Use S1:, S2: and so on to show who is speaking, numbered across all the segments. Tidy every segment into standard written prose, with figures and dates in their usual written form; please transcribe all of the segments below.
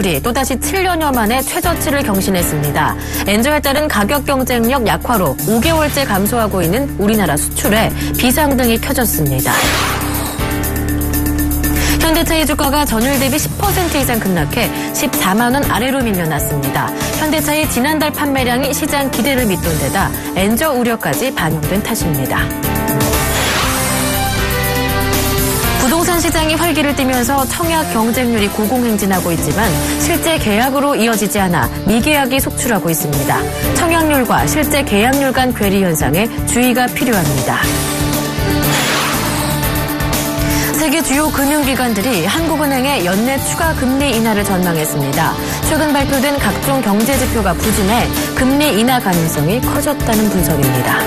S1: 환율이 또다시 7년여 만에 최저치를 경신했습니다. 엔저에 따른 가격 경쟁력 약화로 5개월째 감소하고 있는 우리나라 수출에 비상등이 켜졌습니다. 현대차의 주가가 전일 대비 10% 이상 급락해 14만 원 아래로 밀려났습니다. 현대차의 지난달 판매량이 시장 기대를 밑돈 데다 엔저 우려까지 반영된 탓입니다. 부동산 시장이 활기를 띠면서 청약 경쟁률이 고공행진하고 있지만 실제 계약으로 이어지지 않아 미계약이 속출하고 있습니다. 청약률과 실제 계약률 간 괴리 현상에 주의가 필요합니다. 세계 주요 금융기관들이 한국은행의 연내 추가 금리 인하를 전망했습니다. 최근 발표된 각종 경제 지표가 부진해 금리 인하 가능성이 커졌다는 분석입니다.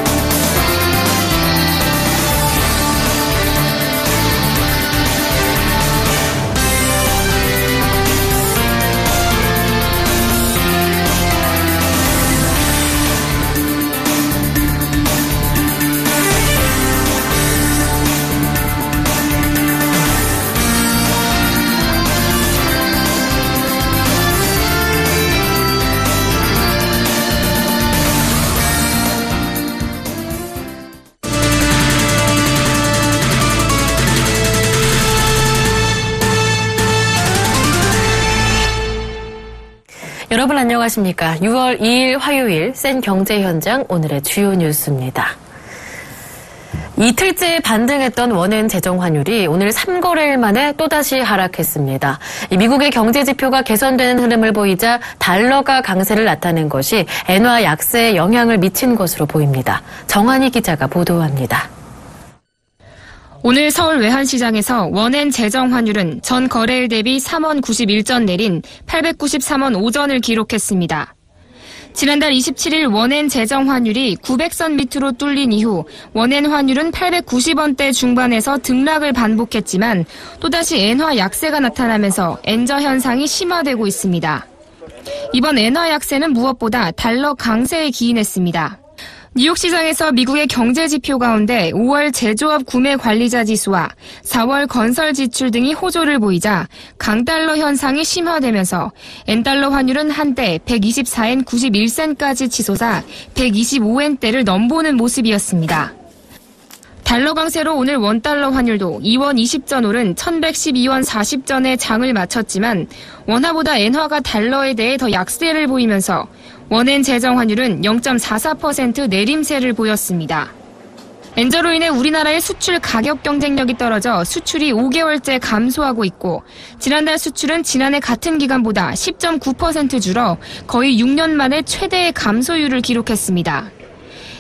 S1: 여러분 안녕하십니까. 6월 2일 화요일 센 경제 현장 오늘의 주요 뉴스입니다. 이틀째 반등했던 원엔 재정 환율이 오늘 3거래일 만에 또다시 하락했습니다. 미국의 경제 지표가 개선되는 흐름을 보이자 달러가 강세를 나타낸 것이 엔화 약세에 영향을 미친 것으로 보입니다. 정한희 기자가 보도합니다.
S2: 오늘 서울 외환시장에서 원엔 재정 환율은 전 거래일 대비 3원 91전 내린 893원 5전을 기록했습니다. 지난달 27일 원엔 재정 환율이 900선 밑으로 뚫린 이후 원엔 환율은 890원대 중반에서 등락을 반복했지만 또다시 엔화 약세가 나타나면서 엔저 현상이 심화되고 있습니다. 이번 엔화 약세는 무엇보다 달러 강세에 기인했습니다. 뉴욕 시장에서 미국의 경제 지표 가운데 5월 제조업 구매 관리자 지수와 4월 건설 지출 등이 호조를 보이자 강달러 현상이 심화되면서 엔달러 환율은 한때 124엔 91센까지 치솟아 125엔대를 넘보는 모습이었습니다. 달러 강세로 오늘 원달러 환율도 2원 20전 오른 1112원 40전에 장을 마쳤지만 원화보다 엔화가 달러에 대해 더 약세를 보이면서 원엔 재정 환율은 0.44% 내림세를 보였습니다. 엔저로 인해 우리나라의 수출 가격 경쟁력이 떨어져 수출이 5개월째 감소하고 있고 지난달 수출은 지난해 같은 기간보다 10.9% 줄어 거의 6년 만에 최대의 감소율을 기록했습니다.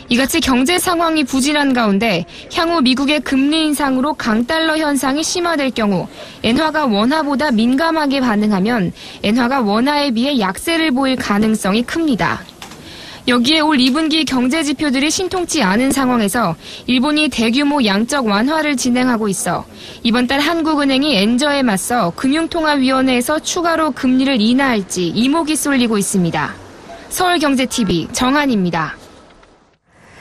S2: 이같이 경제 상황이 부진한 가운데 향후 미국의 금리 인상으로 강달러 현상이 심화될 경우 엔화가 원화보다 민감하게 반응하면 엔화가 원화에 비해 약세를 보일 가능성이 큽니다. 여기에 올 2분기 경제 지표들이 신통치 않은 상황에서 일본이 대규모 양적 완화를 진행하고 있어 이번 달 한국은행이 엔저에 맞서 금융통화위원회에서 추가로 금리를 인하할지 이목이 쏠리고 있습니다. 서울경제TV 정한입니다.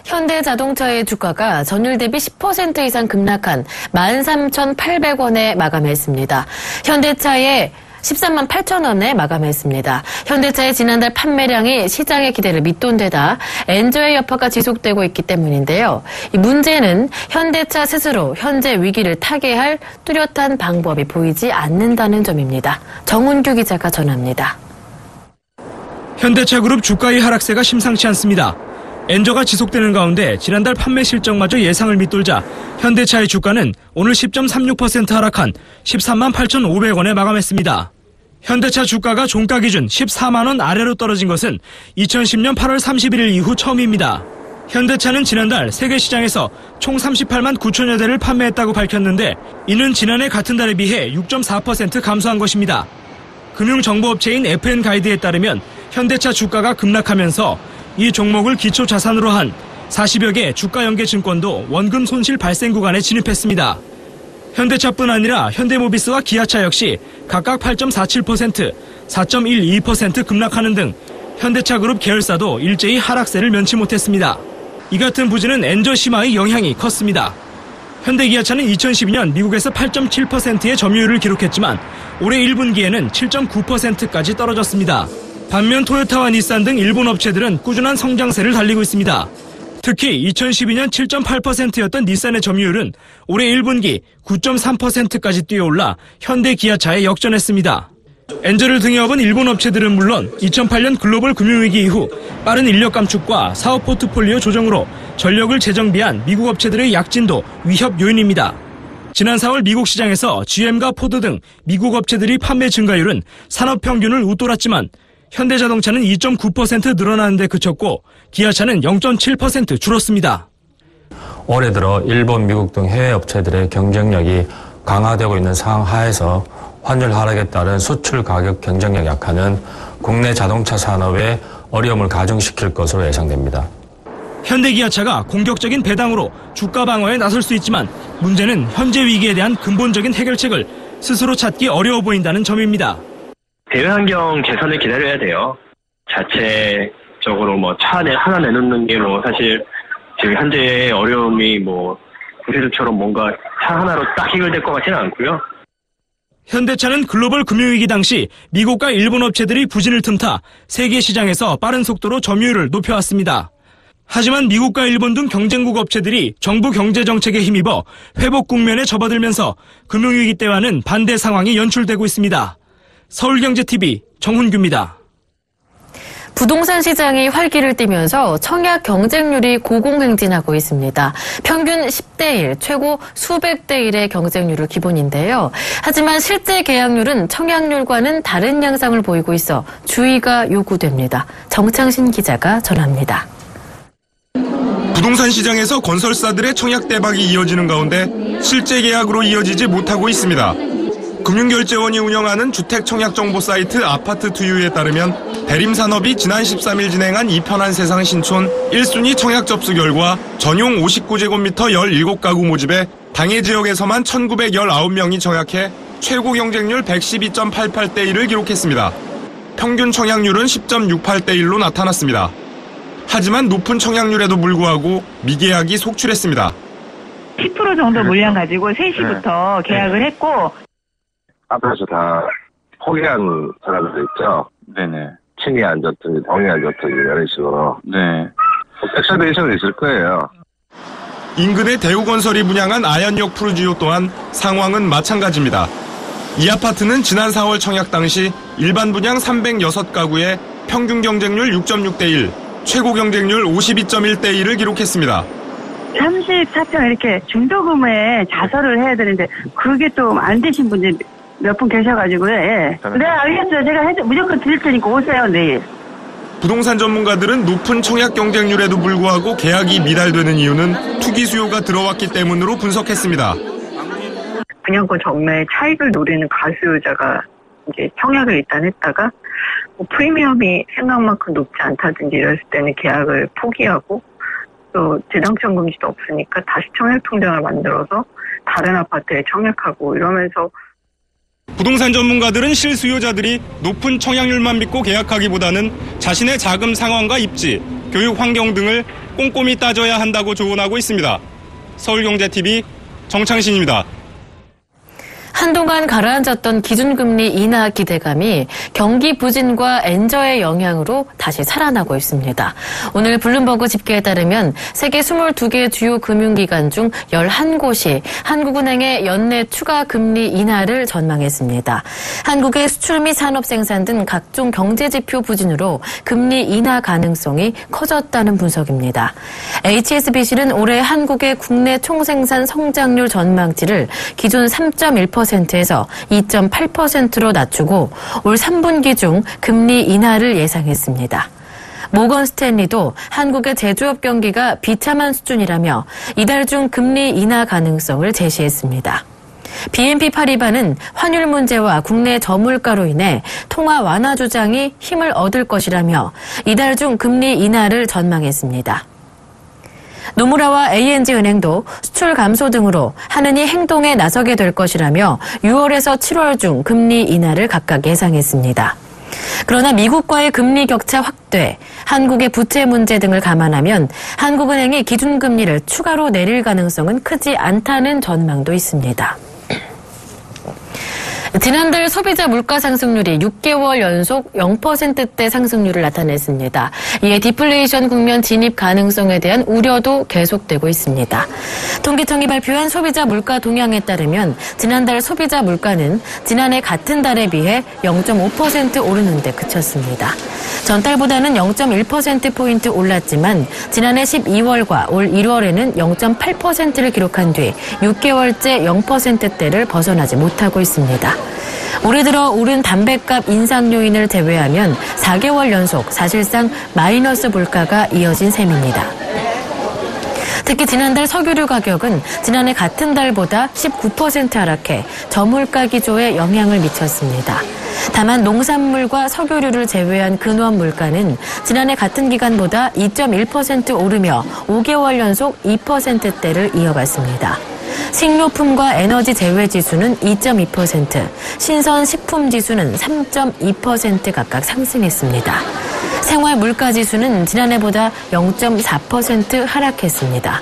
S1: 현대자동차의 주가가 전일 대비 10% 이상 급락한 13,800원에 마감했습니다. 현대차의 13만 8천 원에 마감했습니다. 현대차의 지난달 판매량이 시장의 기대를 밑돈되다 엔저의 여파가 지속되고 있기 때문인데요. 이 문제는 현대차 스스로 현재 위기를 타개할 뚜렷한 방법이 보이지 않는다는 점입니다. 정은규 기자가 전합니다.
S3: 현대차그룹 주가의 하락세가 심상치 않습니다. 엔저가 지속되는 가운데 지난달 판매 실적마저 예상을 밑돌자 현대차의 주가는 오늘 10.36% 하락한 13만 8,500원에 마감했습니다. 현대차 주가가 종가 기준 14만 원 아래로 떨어진 것은 2010년 8월 31일 이후 처음입니다. 현대차는 지난달 세계 시장에서 총 38만 9천여 대를 판매했다고 밝혔는데 이는 지난해 같은 달에 비해 6.4% 감소한 것입니다. 금융정보업체인 FN가이드에 따르면 현대차 주가가 급락하면서 이 종목을 기초 자산으로 한 40여 개 주가 연계 증권도 원금 손실 발생 구간에 진입했습니다. 현대차뿐 아니라 현대모비스와 기아차 역시 각각 8.47%, 4.12% 급락하는 등 현대차그룹 계열사도 일제히 하락세를 면치 못했습니다. 이 같은 부진은 엔저 심화의 영향이 컸습니다. 현대기아차는 2012년 미국에서 8.7%의 점유율을 기록했지만 올해 1분기에는 7.9%까지 떨어졌습니다. 반면 토요타와 닛산 등 일본 업체들은 꾸준한 성장세를 달리고 있습니다. 특히 2012년 7.8%였던 닛산의 점유율은 올해 1분기 9.3%까지 뛰어올라 현대기아차에 역전했습니다. 엔저를 등에 업은 일본 업체들은 물론 2008년 글로벌 금융위기 이후 빠른 인력 감축과 사업 포트폴리오 조정으로 전력을 재정비한 미국 업체들의 약진도 위협 요인입니다. 지난 4월 미국 시장에서 GM과 포드 등 미국 업체들이 판매 증가율은 산업 평균을 웃돌았지만 현대자동차는 2.9% 늘어나는 데 그쳤고 기아차는 0.7% 줄었습니다.
S4: 올해 들어 일본, 미국 등 해외 업체들의 경쟁력이 강화되고 있는 상황 하에서 환율 하락에 따른 수출 가격 경쟁력 약화는 국내 자동차 산업에 어려움을 가중시킬 것으로 예상됩니다.
S3: 현대기아차가 공격적인 배당으로 주가 방어에 나설 수 있지만 문제는 현재 위기에 대한 근본적인 해결책을 스스로 찾기 어려워 보인다는 점입니다.
S5: 대외환경 개선을 기다려야 돼요. 자체적으로 차 하나 내놓는 게 사실 지금 현재의 어려움이 구세주처럼 뭔가 차 하나로 딱 해결될 것 같지는 않고요.
S3: 현대차는 글로벌 금융위기 당시 미국과 일본 업체들이 부진을 틈타 세계 시장에서 빠른 속도로 점유율을 높여왔습니다. 하지만 미국과 일본 등 경쟁국 업체들이 정부 경제정책에 힘입어 회복 국면에 접어들면서 금융위기 때와는 반대 상황이 연출되고 있습니다. 서울경제TV 정훈규입니다.
S1: 부동산 시장이 활기를 띠면서 청약 경쟁률이 고공행진하고 있습니다. 평균 10대 1, 최고 수백 대 1의 경쟁률을 기본인데요. 하지만 실제 계약률은 청약률과는 다른 양상을 보이고 있어 주의가 요구됩니다. 정창신 기자가 전합니다.
S6: 부동산 시장에서 건설사들의 청약 대박이 이어지는 가운데 실제 계약으로 이어지지 못하고 있습니다. 금융결제원이 운영하는 주택청약정보 사이트 아파트투유에 따르면 대림산업이 지난 13일 진행한 이편한 세상 신촌 1순위 청약 접수 결과 전용 59제곱미터 17가구 모집에 당해 지역에서만 1919명이 청약해 최고 경쟁률 112.88대 1을 기록했습니다. 평균 청약률은 10.68대 1로 나타났습니다. 하지만 높은 청약률에도 불구하고 미계약이 속출했습니다.
S7: 10% 정도 물량 가지고 3시부터 계약을 했고
S8: 앞에서 다 포기한 사람들 있죠.
S9: 네네.
S8: 층이 안 좋든지 동이 안 좋든지 이런 식으로.
S9: 네.
S8: 엑스레이션은 있을 거예요.
S6: 인근의 대우건설이 분양한 아현역 푸르지오 또한 상황은 마찬가지입니다. 이 아파트는 지난 4월 청약 당시 일반 분양 306가구에 평균 경쟁률 6.6대 1, 최고 경쟁률 52.1대 1을 기록했습니다.
S7: 34평 이렇게 중도금에 자설을 해야 되는데 그게 또 안 되신 분들 몇 분 계셔가지고요. 예. 네, 알겠어요. 제가 무조건 드릴 테니까 오세요, 내일.
S6: 부동산 전문가들은 높은 청약 경쟁률에도 불구하고 계약이 미달되는 이유는 투기 수요가 들어왔기 때문으로 분석했습니다.
S7: 분양권 정매의 차익을 노리는 가수요자가 이제 청약을 일단 했다가 프리미엄이 생각만큼 높지 않다든지 이랬을 때는 계약을 포기하고 또 재당첨 금지도 없으니까 다시 청약 통장을 만들어서 다른 아파트에 청약하고 이러면서
S6: 부동산 전문가들은 실수요자들이 높은 청약률만 믿고 계약하기보다는 자신의 자금 상황과 입지, 교육 환경 등을 꼼꼼히 따져야 한다고 조언하고 있습니다. 서울경제TV 정창신입니다.
S1: 한동안 가라앉았던 기준금리 인하 기대감이 경기 부진과 엔저의 영향으로 다시 살아나고 있습니다. 오늘 블룸버그 집계에 따르면 세계 22개 주요 금융기관 중 11곳이 한국은행의 연내 추가 금리 인하를 전망했습니다. 한국의 수출 및 산업 생산 등 각종 경제지표 부진으로 금리 인하 가능성이 커졌다는 분석입니다. HSBC는 올해 한국의 국내 총생산 성장률 전망치를 기존 3.1%에서 2.8%로 낮추고 올 3분기 중 금리 인하를 예상했습니다. 모건 스탠리도 한국의 제조업 경기가 비참한 수준이라며 이달 중 금리 인하 가능성을 제시했습니다. BNP 파리바는 환율 문제와 국내 저물가로 인해 통화 완화 주장이 힘을 얻을 것이라며 이달 중 금리 인하를 전망했습니다. 노무라와 ANG은행도 수출 감소 등으로 하느니 행동에 나서게 될 것이라며 6월에서 7월 중 금리 인하를 각각 예상했습니다. 그러나 미국과의 금리 격차 확대, 한국의 부채 문제 등을 감안하면 한국은행이 기준금리를 추가로 내릴 가능성은 크지 않다는 전망도 있습니다. 지난달 소비자 물가 상승률이 6개월 연속 0%대 상승률을 나타냈습니다. 이에 디플레이션 국면 진입 가능성에 대한 우려도 계속되고 있습니다. 통계청이 발표한 소비자 물가 동향에 따르면 지난달 소비자 물가는 지난해 같은 달에 비해 0.5% 오르는 데 그쳤습니다. 전달보다는 0.1%포인트 올랐지만 지난해 12월과 올 1월에는 0.8%를 기록한 뒤 6개월째 0%대를 벗어나지 못하고 있습니다. 올해 들어 오른 담뱃값 인상 요인을 제외하면 4개월 연속 사실상 마이너스 물가가 이어진 셈입니다. 특히 지난달 석유류 가격은 지난해 같은 달보다 19% 하락해 저물가 기조에 영향을 미쳤습니다. 다만 농산물과 석유류를 제외한 근원 물가는 지난해 같은 기간보다 2.1% 오르며 5개월 연속 2%대를 이어갔습니다. 식료품과 에너지 제외 지수는 2.2%, 신선 식품 지수는 3.2% 각각 상승했습니다. 생활 물가 지수는 지난해보다 0.4% 하락했습니다.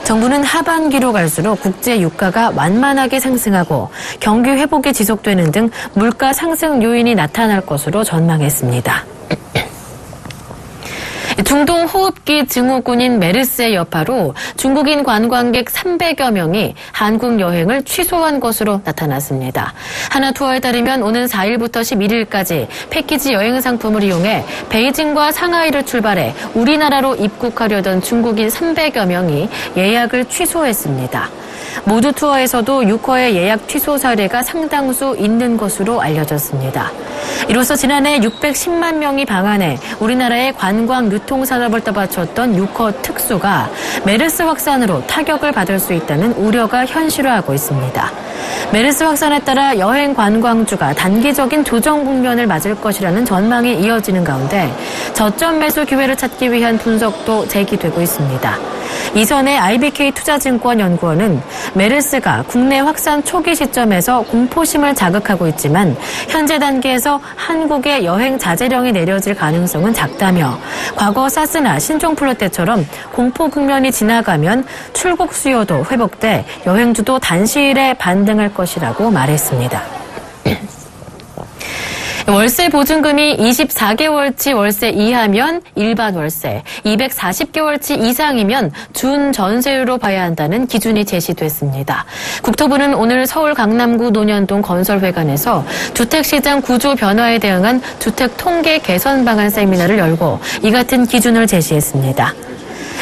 S1: 정부는 하반기로 갈수록 국제 유가가 완만하게 상승하고 경기 회복이 지속되는 등 물가 상승 요인이 나타날 것으로 전망했습니다. 중동 호흡기 증후군인 메르스의 여파로 중국인 관광객 300여 명이 한국 여행을 취소한 것으로 나타났습니다. 하나투어에 따르면 오는 4일부터 11일까지 패키지 여행 상품을 이용해 베이징과 상하이를 출발해 우리나라로 입국하려던 중국인 300여 명이 예약을 취소했습니다. 모두 투어에서도 6호의 예약 취소 사례가 상당수 있는 것으로 알려졌습니다. 이로써 지난해 610만 명이 방한해 우리나라의 관광 유통 산업을 떠받쳤던 6호 특수가 메르스 확산으로 타격을 받을 수 있다는 우려가 현실화하고 있습니다. 메르스 확산에 따라 여행 관광주가 단기적인 조정 국면을 맞을 것이라는 전망이 이어지는 가운데 저점 매수 기회를 찾기 위한 분석도 제기되고 있습니다. 이선의 IBK 투자증권 연구원은 메르스가 국내 확산 초기 시점에서 공포심을 자극하고 있지만 현재 단계에서 한국의 여행 자제령이 내려질 가능성은 작다며 과거 사스나 신종플루 때처럼 공포 국면이 지나가면 출국 수요도 회복돼 여행주도 단시일에 반등할 것이라고 말했습니다. 월세 보증금이 24개월치 월세 이하면 일반 월세, 240개월치 이상이면 준 전세율로 봐야 한다는 기준이 제시됐습니다. 국토부는 오늘 서울 강남구 논현동 건설회관에서 주택시장 구조 변화에 대응한 주택 통계 개선 방안 세미나를 열고 이 같은 기준을 제시했습니다.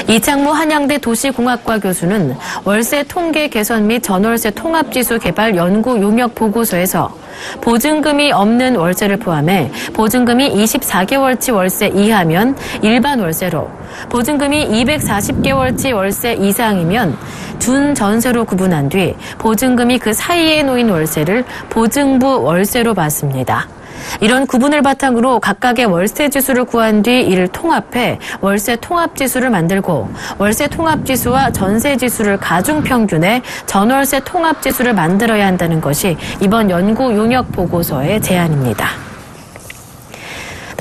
S1: 이창무 한양대 도시공학과 교수는 월세 통계 개선 및 전월세 통합지수 개발 연구 용역 보고서에서 보증금이 없는 월세를 포함해 보증금이 24개월치 월세 이하면 일반 월세로, 보증금이 240개월치 월세 이상이면 준 전세로 구분한 뒤 보증금이 그 사이에 놓인 월세를 보증부 월세로 봤습니다. 이런 구분을 바탕으로 각각의 월세 지수를 구한 뒤 이를 통합해 월세 통합 지수를 만들고 월세 통합 지수와 전세 지수를 가중 평균해 전월세 통합 지수를 만들어야 한다는 것이 이번 연구 용역 보고서의 제안입니다.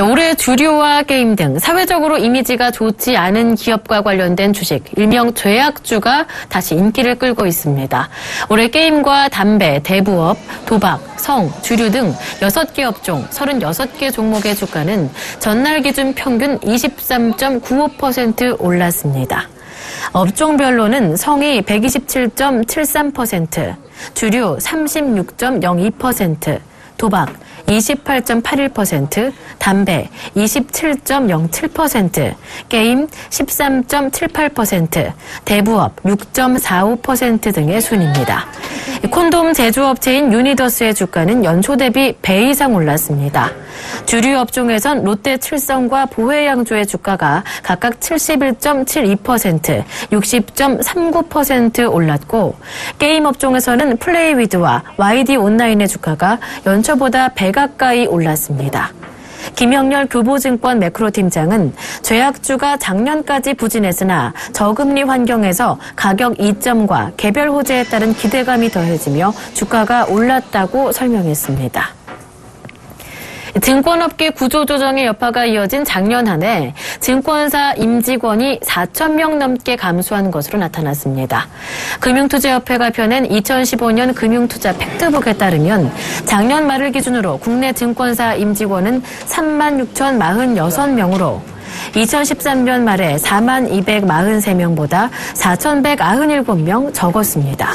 S1: 올해 주류와 게임 등 사회적으로 이미지가 좋지 않은 기업과 관련된 주식, 일명 죄악주가 다시 인기를 끌고 있습니다. 올해 게임과 담배, 대부업, 도박, 성, 주류 등 6개 업종, 36개 종목의 주가는 전날 기준 평균 23.95% 올랐습니다. 업종별로는 성이 127.73%, 주류 36.02%, 도박 28.81%, 담배 27.07%, 게임 13.78%, 대부업 6.45% 등의 순입니다. 콘돔 제조업체인 유니더스의 주가는 연초 대비 배 이상 올랐습니다. 주류 업종에선 롯데 칠성과 보혜양조의 주가가 각각 71.72%, 60.39% 올랐고 게임 업종에서는 플레이위드와 YD 온라인의 주가가 연초보다 배 가까이 올랐습니다. 김영렬 교보증권 매크로팀장은 죄악주가 작년까지 부진했으나 저금리 환경에서 가격 이점과 개별 호재에 따른 기대감이 더해지며 주가가 올랐다고 설명했습니다. 증권업계 구조조정의 여파가 이어진 작년 한 해 증권사 임직원이 4,000명 넘게 감소한 것으로 나타났습니다. 금융투자협회가 펴낸 2015년 금융투자 팩트북에 따르면 작년 말을 기준으로 국내 증권사 임직원은 36,046명으로 2013년 말에 42,243명보다 4,197명 적었습니다.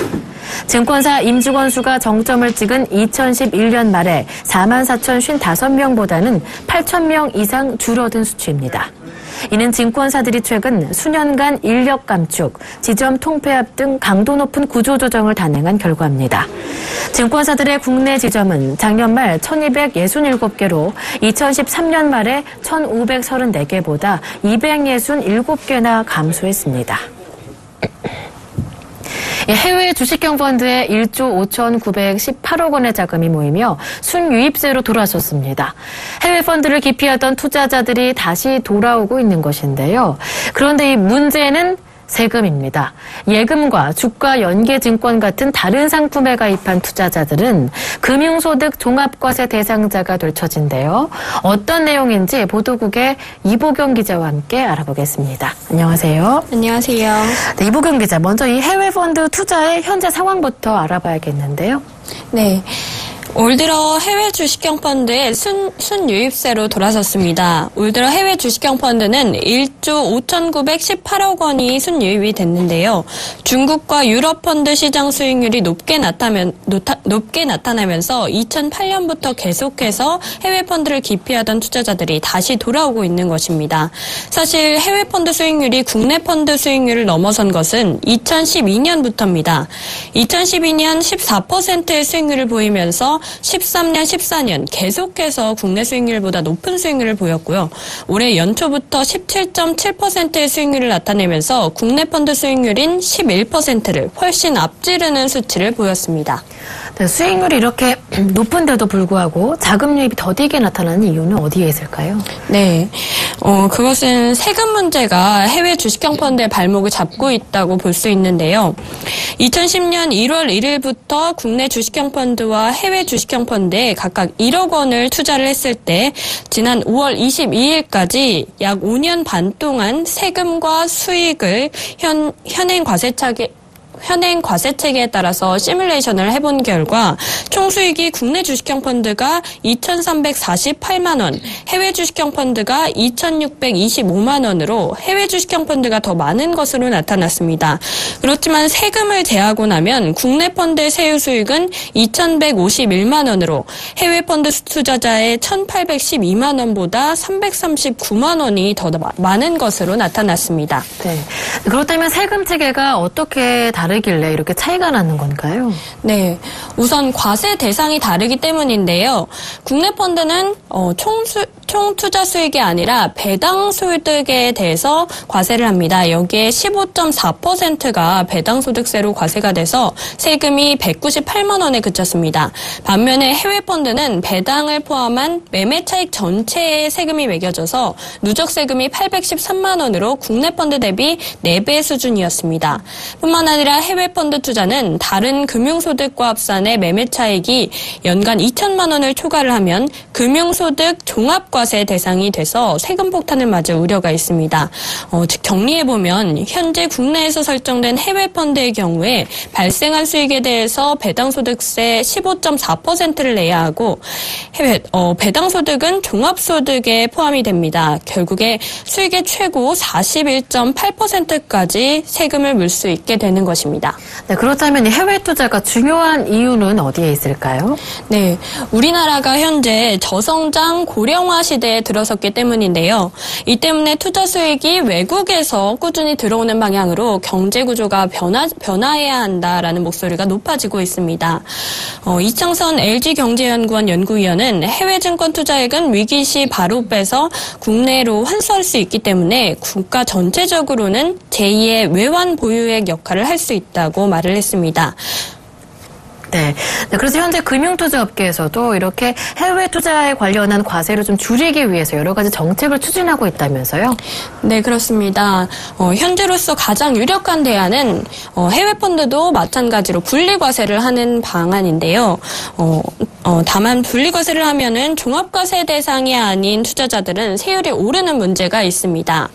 S1: 증권사 임직원 수가 정점을 찍은 2011년 말에 44,055명보다는 8,000명 이상 줄어든 수치입니다. 이는 증권사들이 최근 수년간 인력 감축, 지점 통폐합 등 강도 높은 구조조정을 단행한 결과입니다. 증권사들의 국내 지점은 작년 말 1,267개로 2013년 말에 1,534개보다 267개나 감소했습니다. 해외 주식형 펀드에 1조 5,918억 원의 자금이 모이며 순유입세로 돌아섰습니다. 해외 펀드를 기피하던 투자자들이 다시 돌아오고 있는 것인데요. 그런데 이 문제는 세금입니다. 예금과 주가 연계증권 같은 다른 상품에 가입한 투자자들은 금융소득 종합과세 대상자가 될 처진데요. 어떤 내용인지 보도국의 이보경 기자와 함께 알아보겠습니다. 안녕하세요.
S9: 안녕하세요.
S1: 네, 이보경 기자, 먼저 이 해외 펀드 투자의 현재 상황부터 알아봐야겠는데요.
S9: 네. 올 들어 해외 주식형 펀드의 순유입세로 돌아섰습니다. 올 들어 해외 주식형 펀드는 1조 5,918억 원이 순유입이 됐는데요. 중국과 유럽 펀드 시장 수익률이 높게 나타나면서 2008년부터 계속해서 해외 펀드를 기피하던 투자자들이 다시 돌아오고 있는 것입니다. 사실 해외 펀드 수익률이 국내 펀드 수익률을 넘어선 것은 2012년부터입니다. 2012년 14%의 수익률을 보이면서 13년, 14년 계속해서 국내 수익률보다 높은 수익률을 보였고요. 올해 연초부터 17.7%의 수익률을 나타내면서 국내 펀드 수익률인 11%를 훨씬 앞지르는 수치를 보였습니다.
S1: 네, 수익률이 이렇게 높은데도 불구하고 자금 유입이 더디게 나타나는 이유는 어디에 있을까요?
S9: 네, 그것은 세금 문제가 해외 주식형 펀드의 발목을 잡고 있다고 볼 수 있는데요. 2010년 1월 1일부터 국내 주식형 펀드와 해외 주식형 펀드에 각각 1억 원을 투자를 했을 때 지난 5월 22일까지 약 5년 반 동안 세금과 수익을 현행 과세 체계에 따라서 시뮬레이션을 해본 결과 총 수익이 국내 주식형 펀드가 2,348만 원, 해외 주식형 펀드가 2,625만 원으로 해외 주식형 펀드가 더 많은 것으로 나타났습니다. 그렇지만 세금을 제하고 나면 국내 펀드의 세후 수익은 2,151만 원으로 해외 펀드 투자자의 1,812만 원보다 339만 원이 더 많은 것으로 나타났습니다.
S1: 네. 그렇다면 세금 체계가 어떻게 다르길래 이렇게 차이가 나는 건가요?
S9: 네, 우선 과세 대상이 다르기 때문인데요. 국내 펀드는 총 투자 수익이 아니라 배당 소득에 대해서 과세를 합니다. 여기에 15.4%가 배당 소득세로 과세가 돼서 세금이 198만 원에 그쳤습니다. 반면에 해외 펀드는 배당을 포함한 매매 차익 전체에 세금이 매겨져서 누적 세금이 813만 원으로 국내 펀드 대비 4배 수준이었습니다. 뿐만 아니라 해외 펀드 투자는 다른 금융소득과 합산해 매매 차익이 연간 2천만 원을 초과를 하면 금융소득 종합과세 대상이 돼서 세금 폭탄을 맞을 우려가 있습니다. 즉 정리해보면 현재 국내에서 설정된 해외 펀드의 경우에 발생한 수익에 대해서 배당소득세 15.4%를 내야 하고 배당소득은 종합소득에 포함이 됩니다. 결국에 수익의 최고 41.8%까지 세금을 물 수 있게 되는 것입니다.
S1: 네, 그렇다면 해외 투자가 중요한 이유는 어디에 있을까요?
S9: 네, 우리나라가 현재 저성장 고령화 시대에 들어섰기 때문인데요. 이 때문에 투자 수익이 외국에서 꾸준히 들어오는 방향으로 경제 구조가 변화해야 한다라는 목소리가 높아지고 있습니다. 이창선 LG경제연구원 연구위원은 해외 증권 투자액은 위기 시 바로 빼서 국내로 환수할 수 있기 때문에 국가 전체적으로는 제2의 외환 보유액 역할을 할 수 있다고 말을 했습니다.
S1: 네. 그래서 현재 금융투자업계에서도 이렇게 해외 투자에 관련한 과세를 좀 줄이기 위해서 여러 가지 정책을 추진하고 있다면서요?
S9: 네, 그렇습니다. 현재로서 가장 유력한 대안은 해외 펀드도 마찬가지로 분리과세를 하는 방안인데요. 다만 분리과세를 하면은 종합과세 대상이 아닌 투자자들은 세율이 오르는 문제가 있습니다.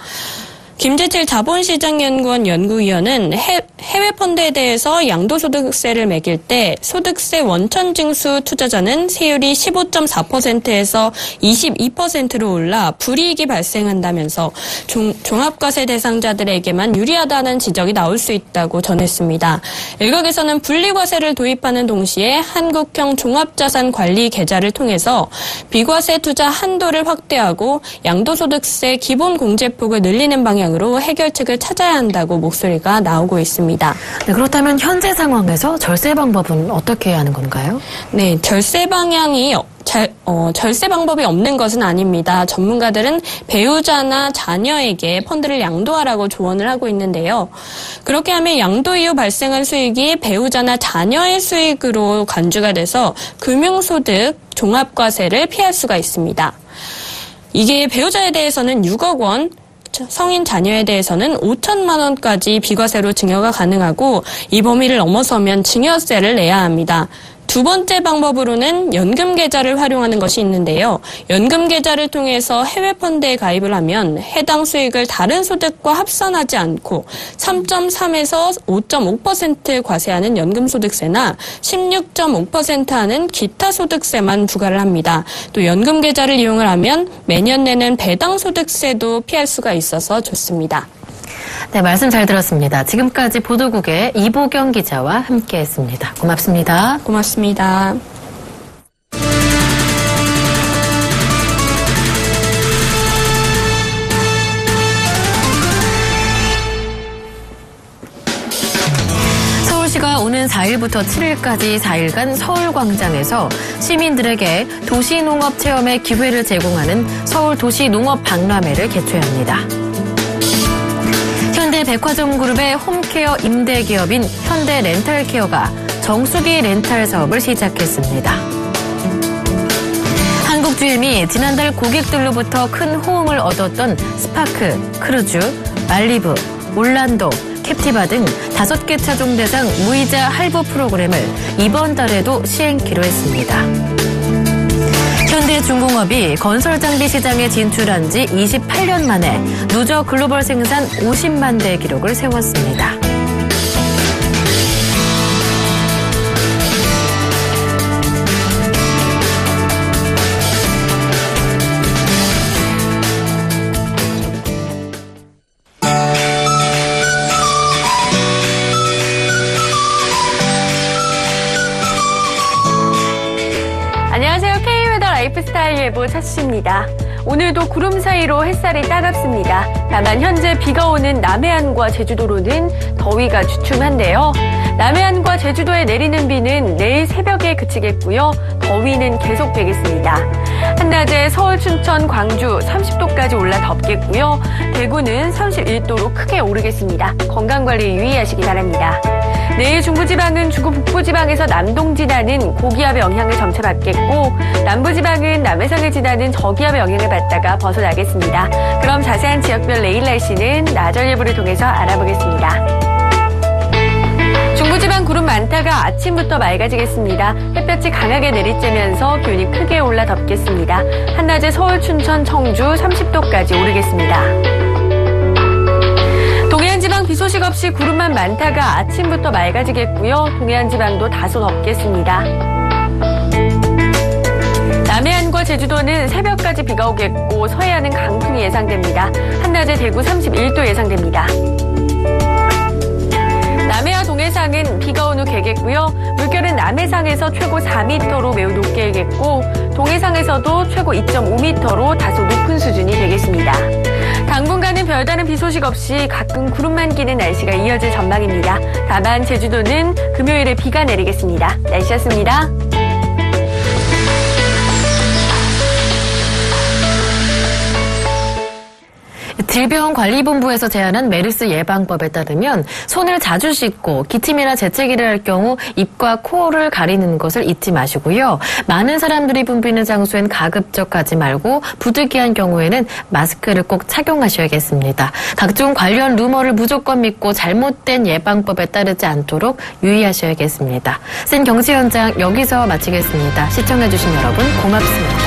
S9: 김재칠 자본시장연구원 연구위원은 해외 펀드에 대해서 양도소득세를 매길 때 소득세 원천징수 투자자는 세율이 15.4%에서 22%로 올라 불이익이 발생한다면서 종합과세 대상자들에게만 유리하다는 지적이 나올 수 있다고 전했습니다. 일각에서는 분리과세를 도입하는 동시에 한국형 종합자산관리 계좌를 통해서 비과세 투자 한도를 확대하고 양도소득세 기본공제폭을 늘리는 방향 으로 해결책을 찾아야 한다고 목소리가 나오고 있습니다.
S1: 네, 그렇다면 현재 상황에서 절세 방법은 어떻게 해야 하는 건가요?
S9: 네, 절세 방법이 없는 것은 아닙니다. 전문가들은 배우자나 자녀에게 펀드를 양도하라고 조언을 하고 있는데요. 그렇게 하면 양도 이후 발생한 수익이 배우자나 자녀의 수익으로 간주가 돼서 금융소득 종합과세를 피할 수가 있습니다. 이게 배우자에 대해서는 6억 원, 성인 자녀에 대해서는 5천만 원까지 비과세로 증여가 가능하고 이 범위를 넘어서면 증여세를 내야 합니다. 두 번째 방법으로는 연금 계좌를 활용하는 것이 있는데요. 연금 계좌를 통해서 해외 펀드에 가입을 하면 해당 수익을 다른 소득과 합산하지 않고 3.3에서 5.5% 과세하는 연금소득세나 16.5% 하는 기타 소득세만 부과를 합니다. 또 연금 계좌를 이용을 하면 매년 내는 배당 소득세도 피할 수가 있어서 좋습니다.
S1: 네, 말씀 잘 들었습니다. 지금까지 보도국의 이보경 기자와 함께했습니다. 고맙습니다.
S9: 고맙습니다.
S1: 서울시가 오는 4일부터 7일까지 4일간 서울광장에서 시민들에게 도시농업 체험의 기회를 제공하는 서울 도시농업박람회를 개최합니다. 현대백화점그룹의 홈케어 임대기업인 현대렌탈케어가 정수기 렌탈 사업을 시작했습니다. 한국GM이 지난달 고객들로부터 큰 호응을 얻었던 스파크, 크루즈, 말리부, 올란도, 캡티바 등 5개 차종 대상 무이자 할부 프로그램을 이번 달에도 시행키로 했습니다. 현대중공업이 건설장비 시장에 진출한 지 28년 만에 누적 글로벌 생산 50만 대 기록을 세웠습니다.
S10: 라이프스타일 예보 차수입니다. 오늘도 구름 사이로 햇살이 따갑습니다. 다만 현재 비가 오는 남해안과 제주도로는 더위가 주춤한데요. 남해안과 제주도에 내리는 비는 내일 새벽에 그치겠고요. 더위는 계속되겠습니다. 한낮에 서울, 춘천, 광주 30도까지 올라 덥겠고요. 대구는 31도로 크게 오르겠습니다. 건강관리 유의하시기 바랍니다. 내일 중부지방은 중부 북부지방에서 남동 지나는 고기압의 영향을 점차 받겠고 남부지방은 남해상을 지나는 저기압의 영향을 받다가 벗어나겠습니다. 그럼 자세한 지역별 내일 날씨는 나절 예보를 통해서 알아보겠습니다. 중부지방 구름 많다가 아침부터 맑아지겠습니다. 햇볕이 강하게 내리쬐면서 기온이 크게 올라 덥겠습니다. 한낮에 서울, 춘천, 청주 30도까지 오르겠습니다. 동해안 지방 비 소식 없이 구름만 많다가 아침부터 맑아지겠고요. 동해안 지방도 다소 덥겠습니다. 남해안과 제주도는 새벽까지 비가 오겠고 서해안은 강풍이 예상됩니다. 한낮에 대구 31도 예상됩니다. 남해와 동해상은 비가 온 후 개겠고요. 물결은 남해상에서 최고 4m로 매우 높게 일겠고 동해상에서도 최고 2.5m로 다소 높은 수준이 되겠습니다. 당분간은 별다른 비 소식 없이 가끔 구름만 끼는 날씨가 이어질 전망입니다. 다만 제주도는 금요일에 비가 내리겠습니다. 날씨였습니다.
S1: 질병관리본부에서 제안한 메르스 예방법에 따르면 손을 자주 씻고 기침이나 재채기를 할 경우 입과 코를 가리는 것을 잊지 마시고요. 많은 사람들이 붐비는 장소엔 가급적 가지 말고 부득이한 경우에는 마스크를 꼭 착용하셔야겠습니다. 각종 관련 루머를 무조건 믿고 잘못된 예방법에 따르지 않도록 유의하셔야겠습니다. 센 경제 현장 여기서 마치겠습니다. 시청해주신 여러분 고맙습니다.